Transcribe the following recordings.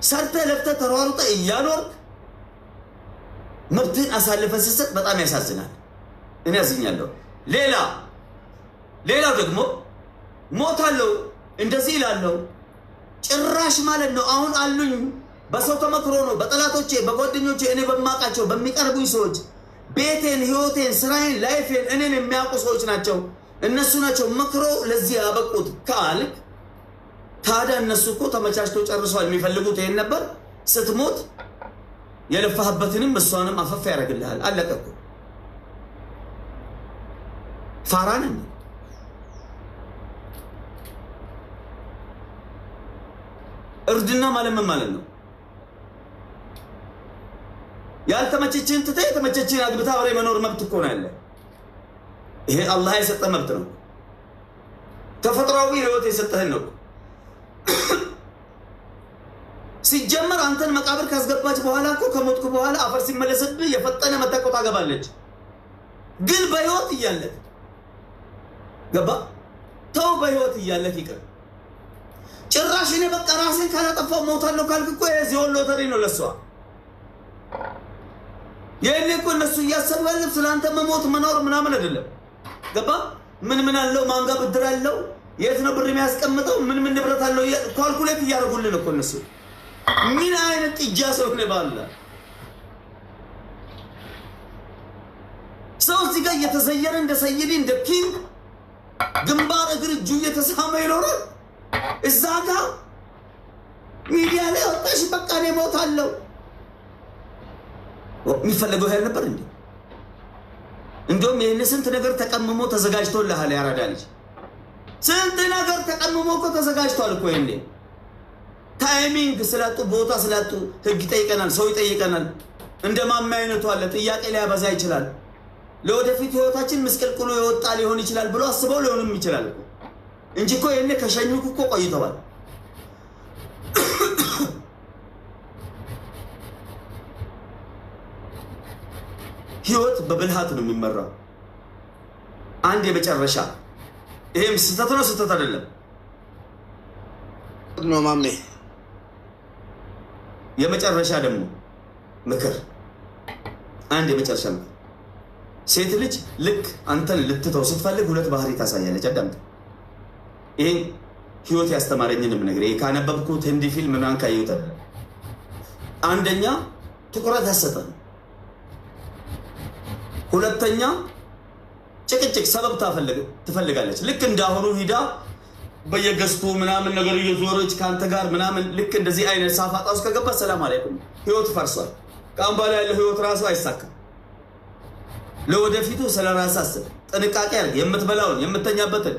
ሰርተ ለፍተ ተሯሩጠ እያኖር መብትን አሳልፈ ስትሰጥ በጣም ያሳዝናል። እኔ ያዝኛለሁ። ሌላ ደግሞ ሞታለሁ እንደዚህ ይላልው ጭራሽ ማለት ነው። አሁን አሉኝ በሰው ተመክሮ ነው በጠላቶቼ በጓደኞቼ እኔ በማቃቸው በሚቀርቡኝ ሰዎች ቤቴን ህይወቴን ስራዬን ላይፌን እኔን የሚያውቁ ሰዎች ናቸው። እነሱ ናቸው መክሮ ለዚህ ያበቁት ካልክ ታዲያ እነሱ እኮ ተመቻችተው ጨርሰዋል። የሚፈልጉት ይሄን ነበር። ስትሞት የለፋህበትንም እሷንም አፈፍ ያደርግልሃል። አለቀ እኮ። ፋራን እርድና ማለት ምን ማለት ነው? ያልተመቸችን ትተህ የተመቸችን አግብታ አብረህ መኖር መብት እኮ ነው ያለ። ይሄ አላህ የሰጠ መብት ነው። ተፈጥሯዊ ህይወት የሰጠህን ነው። ሲጀመር አንተን መቃብር ካስገባች በኋላ እኮ ከሞትኩ በኋላ አፈር ሲመለስብህ የፈጠነ መተቆ ታገባለች። ግን በህይወት እያለህ ገባ ተው፣ በህይወት እያለህ ይቅር። ጭራሽ እኔ በቃ ራሴን ካላጠፋው ሞታለሁ ካልክ እኮ የዚሁን ሎተሪ ነው ለሷ። የኔ እኮ እነሱ እያሰቡ ያለው ስለአንተ መሞት መኖር ምናምን አይደለም። ገባ ምን አለው ማንጋ ብድር አለው የት ነው ብር የሚያስቀምጠው ምን ንብረት አለው ካልኩሌት እያደረጉልን እኮ እነሱ። ምን አይነት ጥጃ ሰው ነው ባላ ሰው እዚህ ጋር እየተዘየረ እንደ ሰይዲ እንደ ኪንግ ግንባር እግር እጁ እየተሳመ ይኖራል። እዛ ጋር ሚዲያ ላይ ወጣሽ በቃ እኔ ሞታለሁ። የሚፈለገው ያህል ነበር እንዴ? እንደውም ይሄን ስንት ነገር ተቀምሞ ተዘጋጅቶልሃል። ያራዳ ልጅ ስንት ነገር ተቀምሞ እኮ ተዘጋጅቷል እኮ። ይሄን ታይሚንግ ስላጡ ቦታ ስላጡ ህግ ይጠይቀናል፣ ሰው ይጠይቀናል። እንደማማ አይነቱ አለ ጥያቄ ሊያበዛ ይችላል። ለወደፊት ህይወታችን ምስቅልቅሉ ይወጣ ሊሆን ይችላል ብሎ አስበው ሊሆንም ይችላል እንጂ እኮ ይሄን ከሸኙክ እኮ ቆይተዋል። ህይወት በብልሃት ነው የሚመራው። አንድ የመጨረሻ ይሄም ስተት ነው ስተት አይደለም ነው ማሜ። የመጨረሻ ደግሞ ምክር፣ አንድ የመጨረሻ ምክር። ሴት ልጅ ልክ አንተን ልትተው ስትፈልግ ሁለት ባህሪ ታሳያለች። አዳምጥ። ይሄ ህይወት ያስተማረኝንም ነገር ይሄ ካነበብኩት ህንዲ ፊልም ምናምን ካየሁት አንደኛ ትኩረት አሰጠን፣ ሁለተኛ ጭቅጭቅ ሰበብ ትፈልጋለች። ልክ እንዳሁኑ ሂዳ በየገስቱ ምናምን ነገር እየዞረች ካንተ ጋር ምናምን ልክ እንደዚህ አይነት ሳፋጣ ውስጥ ከገባ ሰላም አለይኩም ህይወት ፈርሷል። ካሁን በኋላ ያለው ህይወት ራሱ አይሳካም። ለወደፊቱ ስለራስህ አስብ፣ ጥንቃቄ አድርግ። የምትበላውን የምትተኛበትን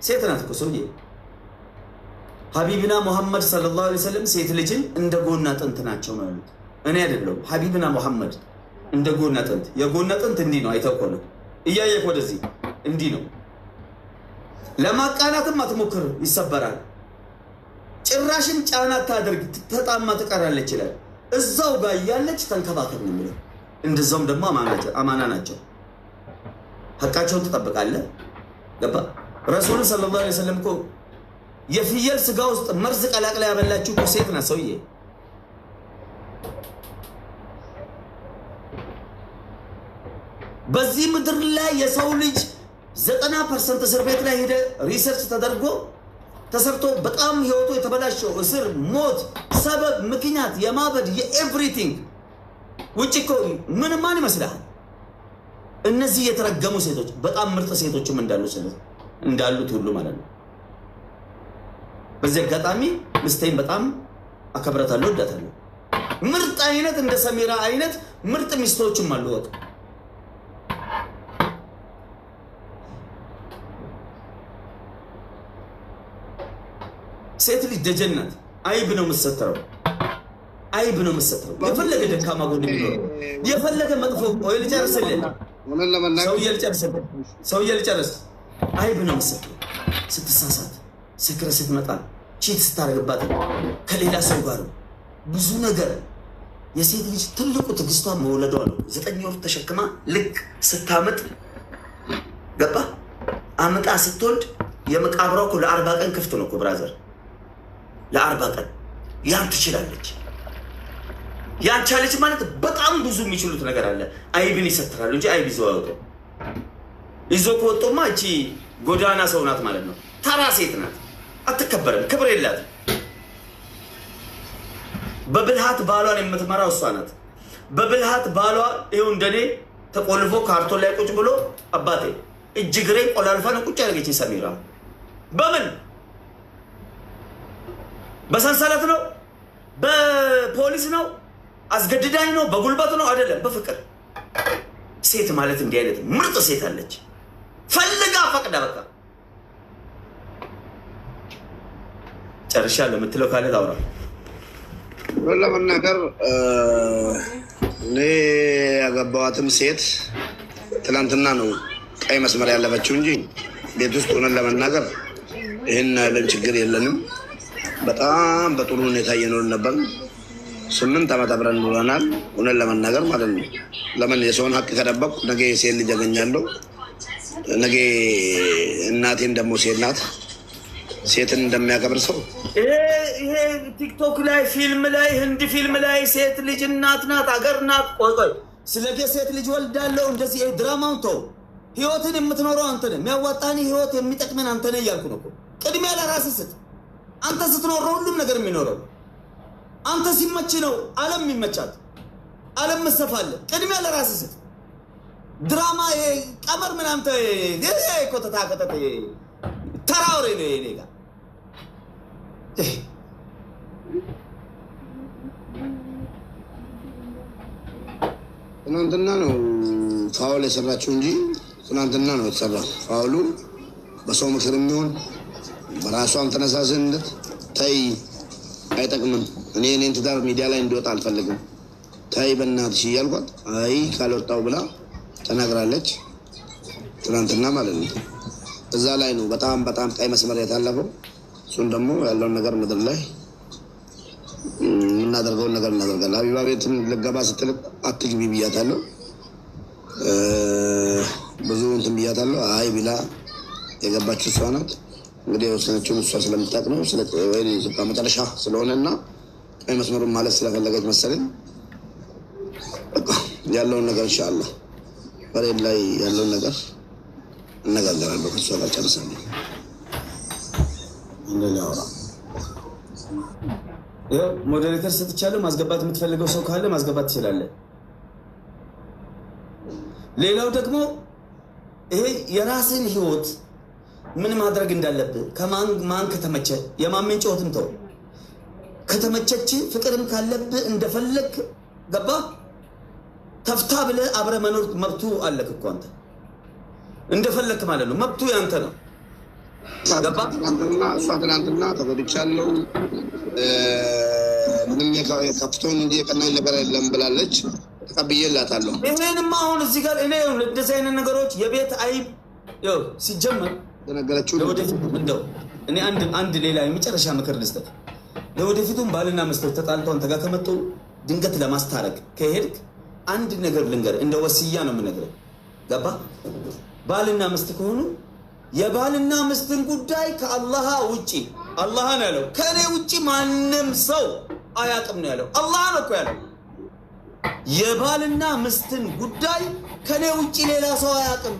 ሴት ናት እኮ ሰውዬ። ሀቢብና ሙሐመድ ሰለላሁ ዐለይሂ ወሰለም ሴት ልጅን እንደ ጎና አጥንት ናቸው ነው ያሉት። እኔ አይደለም ሀቢብና ሙሐመድ እንደ ጎና አጥንት። የጎና አጥንት እንዲህ ነው፣ አይተውኮለ እያየህ ወደዚህ እንዲህ ነው። ለማቃናትም አትሞክር፣ ይሰበራል። ጭራሽን ጫና ታድርግ፣ ተጣማ ትቀራለች ይላል። እዛው ጋር ያለች ተንከባከብ ነው የሚለው። እንደዛውም ደግሞ አማና ናቸው፣ ሐቃቸውን ትጠብቃለህ። ገባ ረሱል ሰለላሁ ዐለይሂ ወሰለም እኮ የፍየል ስጋ ውስጥ መርዝ ቀላቅላ ያበላችሁ እኮ ሴት ናት ሰውዬ። በዚህ ምድር ላይ የሰው ልጅ 90% እስር ቤት ላይ ሄደ ሪሰርች ተደርጎ ተሰርቶ በጣም ህይወቱ የተበላሸው እስር፣ ሞት፣ ሰበብ፣ ምክንያት የማበድ የኤቭሪቲንግ ውጭ እኮ ምን ማን ይመስላል? እነዚህ የተረገሙ ሴቶች በጣም ምርጥ ሴቶችም እንዳሉት ሁሉ ማለት ነው። በዚህ አጋጣሚ ምስቴን በጣም አከብራታለሁ፣ እወዳታለሁ። ምርጥ አይነት እንደ ሰሚራ አይነት ምርጥ ሚስቶችም አሉ። ወጥ ሴት ልጅ ደጀን ናት። አይብ ነው የምትሰተረው፣ አይብ ነው የምትሰተረው። የፈለገ ደካማ ጎን ቢኖር የፈለገ መጥፎ ወይ ልጨርስልህ፣ ሰውዬ ልጨርስ። አይብ ነው የምትሰተረው። ስትሳሳት፣ ስክረ ስትመጣ፣ ቺት ስታደርግባት ከሌላ ሰው ጋር ብዙ ነገር። የሴት ልጅ ትልቁ ትግስቷ መውለዷ ነው። 9 ወር ተሸክማ ልክ ስታመጥ ገባ አምጣ ስትወልድ የመቃብሯ እኮ ለ40 ቀን ክፍት ነው እኮ ብራዘር፣ ለ40 ቀን ያን ትችላለች። ያን ቻለች ማለት በጣም ብዙ የሚችሉት ነገር አለ። አይብን ይሰጥራሉ እንጂ አይብ ይዘው አይወጡም። ይዞ ከወጡማ እቺ ጎዳና ሰው ናት ማለት ነው። ተራ ሴት ናት፣ አትከበርም፣ ክብር የላትም። በብልሃት ባሏን የምትመራው እሷ ናት። በብልሃት ባሏ ይኸው እንደኔ ተቆልፎ ካርቶን ላይ ቁጭ ብሎ አባቴ እጅግሬ ቆላልፋ ነው ቁጭ ያደረገችኝ ሰሚራ። በምን በሰንሰለት ነው? በፖሊስ ነው? አስገድዳኝ ነው? በጉልበት ነው? አይደለም፣ በፍቅር። ሴት ማለት እንዲህ አይነት ምርጥ ሴት አለች። ፈልጋ ፈቅዳ በቃ ጨርሻለሁ የምትለው ካለ ታውራ። ለመናገር እኔ ያገባዋትም ሴት ትናንትና ነው ቀይ መስመር ያለፈችው እንጂ ቤት ውስጥ ሆነን ለመናገር ይህን ያለን ችግር የለንም። በጣም በጥሩ ሁኔታ እየኖርን ነበር። 8 ዓመት አብረን ኖረናል። ሆነን ለመናገር ማለት ነው። ለምን የሰውን ሀቅ ከደበቁ ነገ ሴት ልጅ አገኛለሁ። ነገ እናቴን ደግሞ ሴት ናት። ሴትን እንደሚያከብር ሰው ይሄ ቲክቶክ ላይ ፊልም ላይ ህንድ ፊልም ላይ ሴት ልጅ እናት ናት አገር ናት። ቆይ ስለገ ሴት ልጅ ወልዳለሁ እንደዚህ ድራማውን ተው። ህይወትን የምትኖረው አንተ ነህ። የሚያዋጣን ህይወት የሚጠቅመን አንተ ነህ እያልኩ ነው። ቅድሚያ ለራስህ ስጥ። አንተ ስትኖር ሁሉም ነገር የሚኖረው። አንተ ሲመች ነው ዓለም የሚመቻት። ዓለም መሰፋለ። ቅድሚያ ለራስህ ስጥ። ድራማ ቀመር ምን አንተ ኮተታ ተራውሬ ነው የኔ ጋር ትናንትና ነው ፋውል የሰራችው እንጂ ትናንትና ነው የተሰራው ፋውሉ። በሰው ምክር የሚሆን በራሷን ተነሳስነት ተይ አይጠቅምም። እኔን ትዳር ሚዲያ ላይ እንዲወጣ አልፈልግም። ተይ በእናትሽ እያልኳት አይ ካልወጣው ብላ ተናግራለች። ትናንትና ማለት ነው። እዛ ላይ ነው በጣም ቀይ መስመር የታለፈው። እሱን ደግሞ ያለውን ነገር ምድር ላይ የምናደርገውን ነገር እናደርጋለን። ሀቢባ ቤትም ልገባ ስትል አትግቢ ብያታለሁ። ብዙ እንትን ብያታለሁ። አይ ብላ የገባችው እሷ ናት። እንግዲህ የወሰነችውን እሷ ስለምታውቅ ነው። መጨረሻ ስለሆነና ቀይ መስመሩን ማለት ስለፈለገች መሰለኝ ያለውን ነገር ኢንሻአላህ በሬድ ላይ ያለውን ነገር እነጋገራለሁ። ከእሷ ጋር ጨርሳለሁ። ሞዴሬተር ሰጥቻለሁ። ማስገባት የምትፈልገው ሰው ካለ ማስገባት ትችላለህ። ሌላው ደግሞ ይሄ የራስን ህይወት ምን ማድረግ እንዳለብህ ከማን ከተመቸ የማመን ጮትም ተው። ከተመቸች ፍቅርም ካለብህ እንደፈለግ ገባ ተፍታ ብለህ አብረ መኖር መብቱ አለክ እኮ አንተ እንደፈለክ ማለት ነው። መብቱ ያንተ ነው። ገባ እሷ ትናንትና ተጎድቻለሁ ምንም የከፍቶን እንጂ የቀናኝ ነገር የለም ብላለች። ተቀብዬላታለሁ። ይሄንማ አሁን እዚህ ጋር እኔ እንደዚህ አይነት ነገሮች የቤት አይብ ያው ሲጀመር ተነገረችው። ለወደፊት እንደው እኔ አንድ ሌላ የመጨረሻ ምክር ልስጥህ። ለወደፊቱም ባልና ሚስቶች ተጣልተው አንተ ጋር ከመጡ ድንገት ለማስታረቅ ከሄድክ አንድ ነገር ልንገር፣ እንደ ወሲያ ነው የምነግርህ። ገባ ባልና ሚስት ከሆኑ የባልና ሚስትን ጉዳይ ከአላህ ውጪ አላህ ነው ያለው። ከኔ ውጪ ማንም ሰው አያውቅም ነው ያለው። አላህ ነው እኮ ያለው። የባልና ሚስትን ጉዳይ ከኔ ውጪ ሌላ ሰው አያውቅም።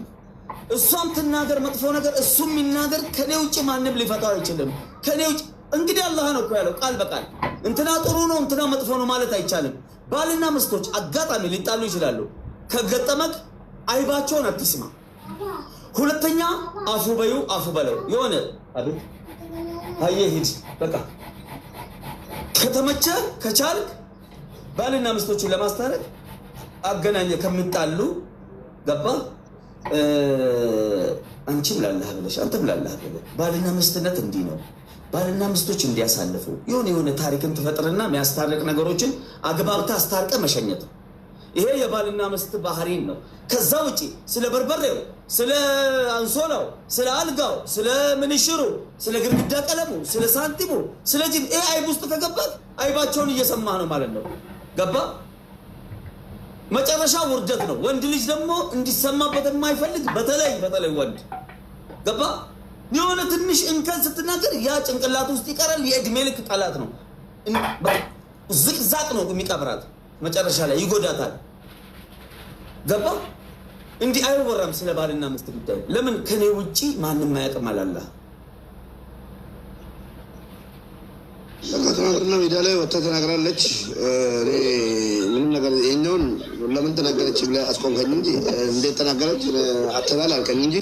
እሷም ትናገር መጥፎ ነገር እሱም ይናገር፣ ከኔ ውጪ ማንም ሊፈታው አይችልም። ከኔ ውጪ እንግዲህ አላህ ነው እኮ ያለው ቃል በቃል። እንትና ጥሩ ነው እንትና መጥፎ ነው ማለት አይቻልም። ባልና ሚስቶች አጋጣሚ ሊጣሉ ይችላሉ። ከገጠመክ አይባቸውን አትስማ። ሁለተኛ አፉ በዩ አፉ በለው። የሆነ አቤት አየ ሂድ በቃ ከተመቸ ከቻልክ ባልና ሚስቶችን ለማስታረቅ አገናኘ ከሚጣሉ ገባ አንቺም ላላህ ብለሽ አንተም ላላህ ብለሽ ባልና ሚስትነት እንዲህ ነው። ባልና ሚስቶች እንዲያሳልፉ የሆነ ታሪክን ትፈጥርና የሚያስታርቅ ነገሮችን አግባብታ አስታርቀ መሸኘት። ይሄ የባልና ሚስት ባህሪን ነው። ከዛ ውጪ ስለ በርበሬው፣ ስለ አንሶላው፣ ስለ አልጋው፣ ስለ ምንሽሩ፣ ስለ ግድግዳ ቀለሙ፣ ስለ ሳንቲሙ፣ ስለ ጂም ይሄ አይብ ውስጥ ከገባክ አይባቸውን እየሰማህ ነው ማለት ነው። ገባ መጨረሻ ውርደት ነው። ወንድ ልጅ ደግሞ እንዲሰማበት የማይፈልግ በተለይ ወንድ ገባ የሆነ ትንሽ እንከን ስትናገር ያ ጭንቅላት ውስጥ ይቀራል። የእድሜ ልክ ጠላት ነው። ዝቅዛቅ ነው የሚቀብራት መጨረሻ ላይ ይጎዳታል ገባ እንዲ አይወራም ስለ ባልና ሚስት ጉዳይ ለምን ከኔ ውጪ ማንንም አያውቅም አላላ ለማጥራትና ሜዳ ላይ ወጣ ተናግራለች ምንም ነገር የኛውን ለምን ተናገረች ብለ አስቆንከኝ እንጂ እንዴት ተናገረች አተባል አልከኝ እንጂ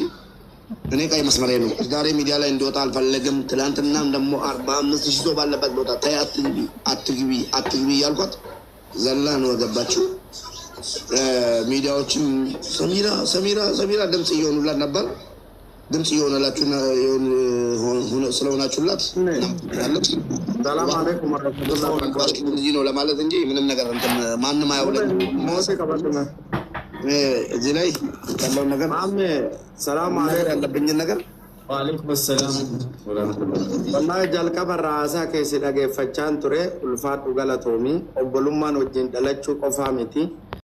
እኔ ቀይ መስመሬ ነው ዛሬ ሚዲያ ላይ እንዲወጣ አልፈለግም ትላንትናም ደግሞ 45000 ሰው ባለበት ቦታ ታይ አትግቢ ያልኳት ዘላ ነው ገባችሁ ሚዲያዎችም ሰሚራ ድምጽ ይሆኑላት ነበር ድምጽ ይሆናላችሁ ስለሆናችሁላት ሰላም አለይኩም ወራህመቱላሂ ወበረካቱሁ እዚህ ነው ለማለት እንጂ ምንም ነገር እንትን ማንንም አያውለም ሞሴ ከበተመ እዚህ ላይ ያለው ነገር ማም ሰላም አለይኩም ያለብኝ ነገር ወአለይኩም ሰላም ወራህመቱላሂ ወላሂ jalqaba raasaa keessi dhageeffachaan ture ulfaadhu galatoomii obbolummaan wajjin dhalachuu qofaa miti